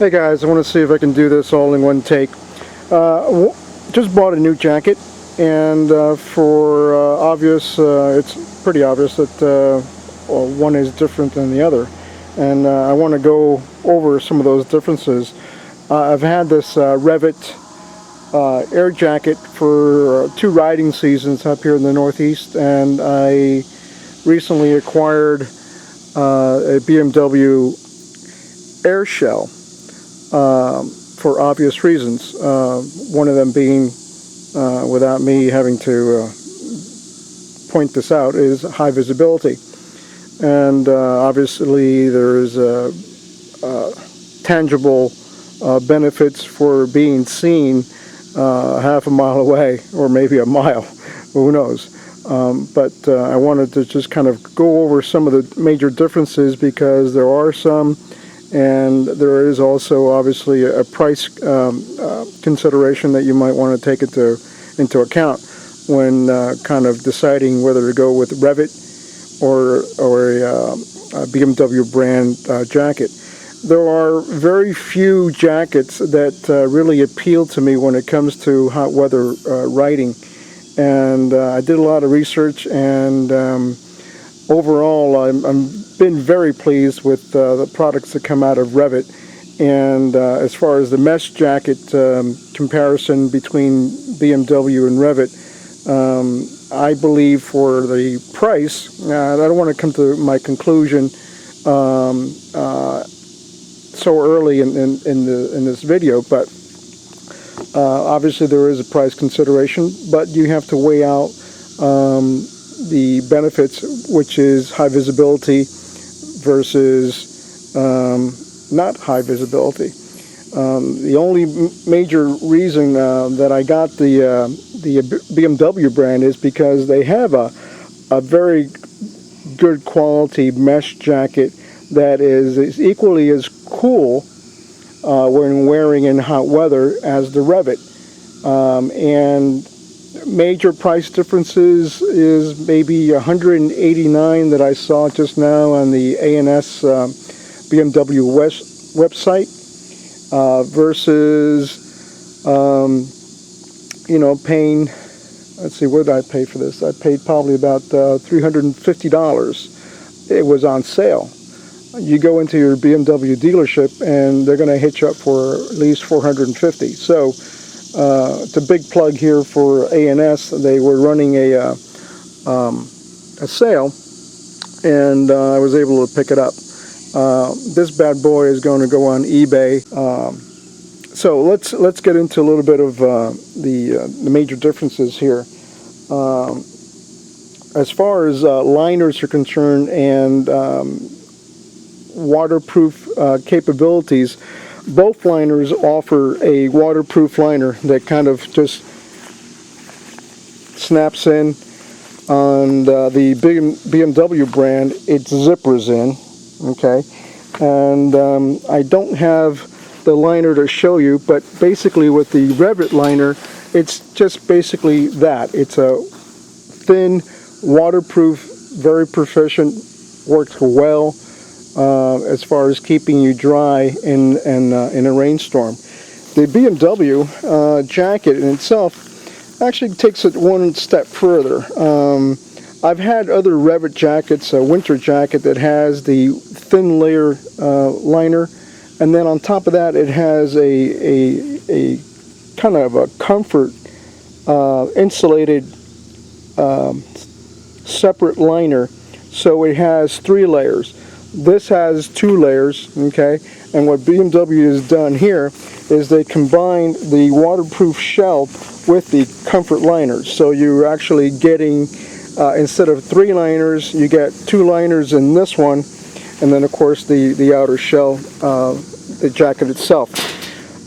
Hey guys, I want to see if I can do this all in one take. Just bought a new jacket, and for obvious, it's pretty obvious that one is different than the other, and I want to go over some of those differences. I've had this Rev'it air jacket for 2 riding seasons up here in the Northeast, and I recently acquired a BMW air shell for obvious reasons. One of them being, without me having to point this out, is high visibility. And obviously there's tangible benefits for being seen half a mile away, or maybe a mile, who knows. But I wanted to just kind of go over some of the major differences, because there are some, and there is also obviously a price consideration that you might want to take into account when kind of deciding whether to go with Rev'it or a BMW brand jacket. There are very few jackets that really appeal to me when it comes to hot weather riding, and I did a lot of research, and overall I'm been very pleased with the products that come out of Rev'it. And as far as the mesh jacket comparison between BMW and Rev'it, I believe for the price, I don't want to come to my conclusion so early in this video, but obviously there is a price consideration, but you have to weigh out the benefits, which is high visibility versus not high visibility. The only major reason that I got the BMW brand is because they have a very good quality mesh jacket that is equally as cool when wearing in hot weather as the Rev'it. And major price differences is maybe $189 that I saw just now on the A&S BMW website versus paying, let's see, what did I pay for this? I paid probably about $350. It was on sale. You go into your BMW dealership and they're going to hit you up for at least $450. So it's a big plug here for A&S. They were running a sale, and I was able to pick it up. This bad boy is going to go on eBay. So let's get into a little bit of the major differences here. As far as liners are concerned and waterproof capabilities, both liners offer a waterproof liner that kind of just snaps in. On the BMW brand, it zippers in, okay? And I don't have the liner to show you, but basically with the Rev'it liner, it's just basically that. It's a thin, waterproof, very proficient, works well as far as keeping you dry in a rainstorm. The BMW jacket in itself actually takes it one step further. I've had other Rev'it jackets, a winter jacket that has the thin layer liner, and then on top of that it has a kind of a comfort insulated separate liner, so it has 3 layers. This has 2 layers, okay? And what BMW has done here is they combined the waterproof shell with the comfort liners. So you're actually getting, instead of 3 liners, you get 2 liners in this one, and then of course the outer shell, the jacket itself.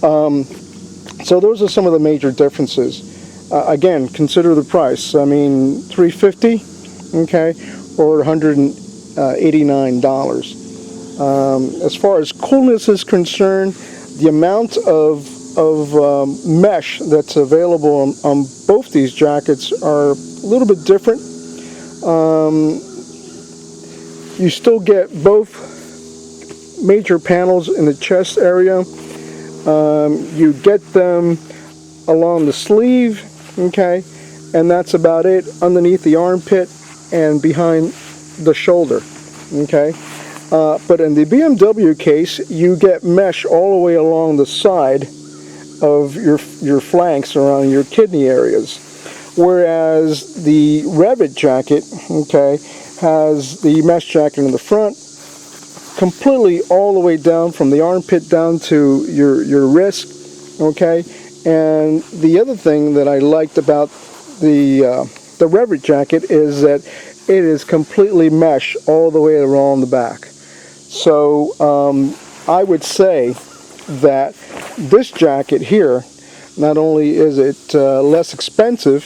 So those are some of the major differences. Again, consider the price. I mean, $350, okay, or $189. As far as coolness is concerned, the amount of mesh that's available on both these jackets are a little bit different. You still get both major panels in the chest area, You get them along the sleeve, okay, and that's about it, underneath the armpit and behind the shoulder, okay. But in the BMW case, you get mesh all the way along the side of your flanks around your kidney areas, whereas the Rev'it jacket, okay, has the mesh jacket in the front, completely all the way down from the armpit down to your wrist, okay. And the other thing that I liked about the Rev'it jacket is that it is completely mesh all the way around the back. So I would say that this jacket here, not only is it less expensive,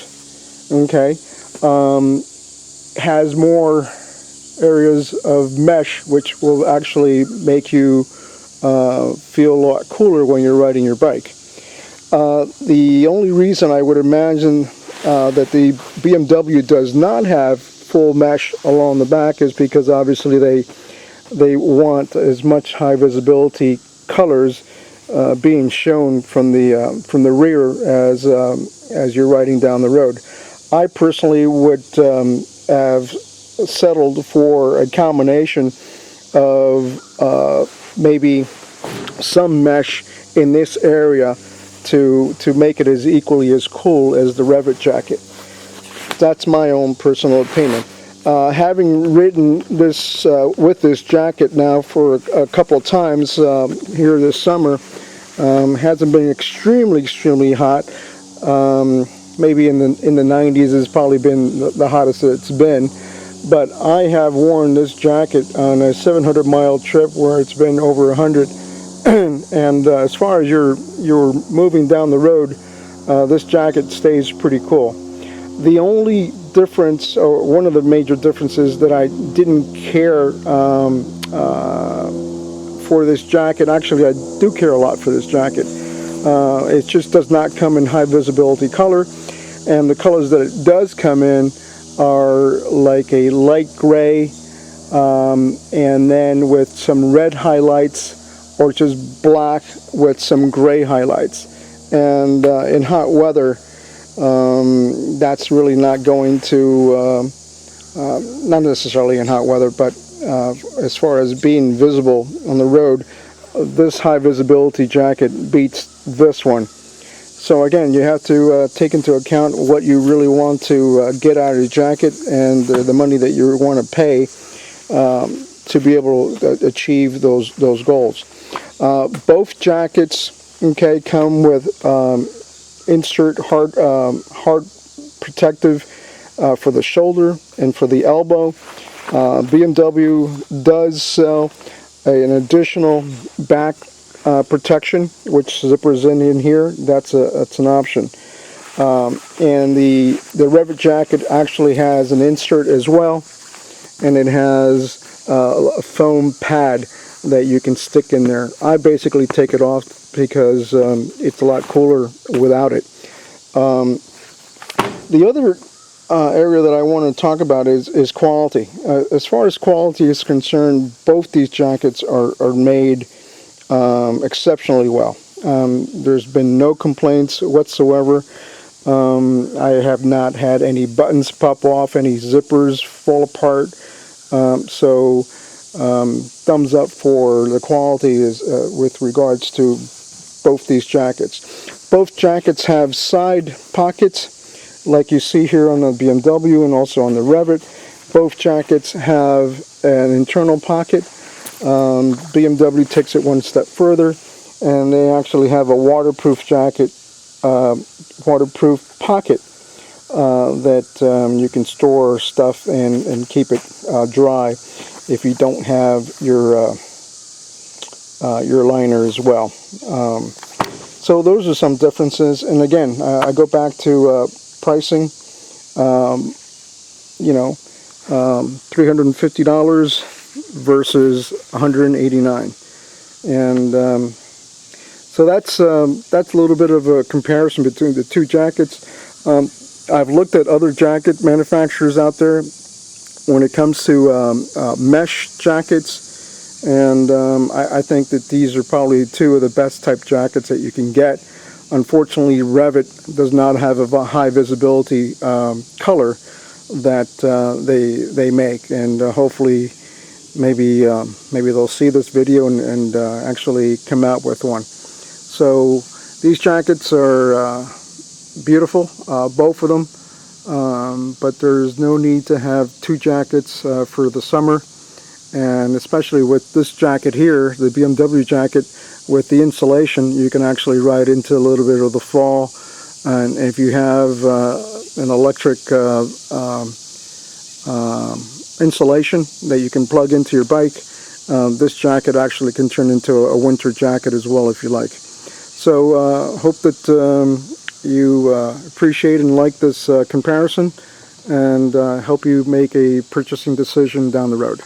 okay, has more areas of mesh, which will actually make you feel a lot cooler when you're riding your bike. The only reason I would imagine that the BMW does not have full mesh along the back is because obviously they want as much high visibility colors being shown from the rear as you're riding down the road. I personally would have settled for a combination of maybe some mesh in this area to make it as equally as cool as the Rev'it jacket. That's my own personal opinion. Having ridden this with this jacket now for a couple of times here this summer, hasn't been extremely hot. Maybe in the 90s has probably been the hottest that it's been. But I have worn this jacket on a 700-mile trip where it's been over 100. And as far as you're moving down the road, this jacket stays pretty cool. The only difference, or one of the major differences that I didn't care for this jacket, actually I do care a lot for this jacket, it just does not come in high visibility color, and the colors that it does come in are like a light gray, and then with some red highlights, or just black with some gray highlights. And in hot weather, that's really not going to, not necessarily in hot weather, but as far as being visible on the road, this high visibility jacket beats this one. So again, you have to take into account what you really want to get out of the jacket and the money that you want to pay to be able to achieve those goals. Both jackets, okay, come with insert hard protective for the shoulder and for the elbow. BMW does sell an additional back protection, which zippers in here. That's an option. And the Rev'it jacket actually has an insert as well, and it has a foam pad that you can stick in there. I basically take it off because it's a lot cooler without it. The other area that I want to talk about is quality. As far as quality is concerned, both these jackets are made exceptionally well. There's been no complaints whatsoever. I have not had any buttons pop off, any zippers fall apart. So thumbs up for the quality is with regards to both these jackets. Both jackets have side pockets like you see here on the BMW and also on the Rev'it. Both jackets have an internal pocket. BMW takes it one step further, and they actually have a waterproof jacket, waterproof pocket that you can store stuff and keep it dry if you don't have your liner as well. So those are some differences, and again, I go back to pricing. You know, $350 versus $189, and so that's a little bit of a comparison between the two jackets. I've looked at other jacket manufacturers out there. When it comes to mesh jackets, and I think that these are probably two of the best type jackets that you can get. Unfortunately, Rev'it does not have a high visibility color that they make, and hopefully maybe they'll see this video and actually come out with one. So these jackets are beautiful, both of them, but there's no need to have two jackets for the summer, and especially with this jacket here, the BMW jacket, with the insulation, you can actually ride into a little bit of the fall. And if you have an electric insulation that you can plug into your bike, this jacket actually can turn into a winter jacket as well if you like. So hope that you appreciate and like this comparison, and help you make a purchasing decision down the road.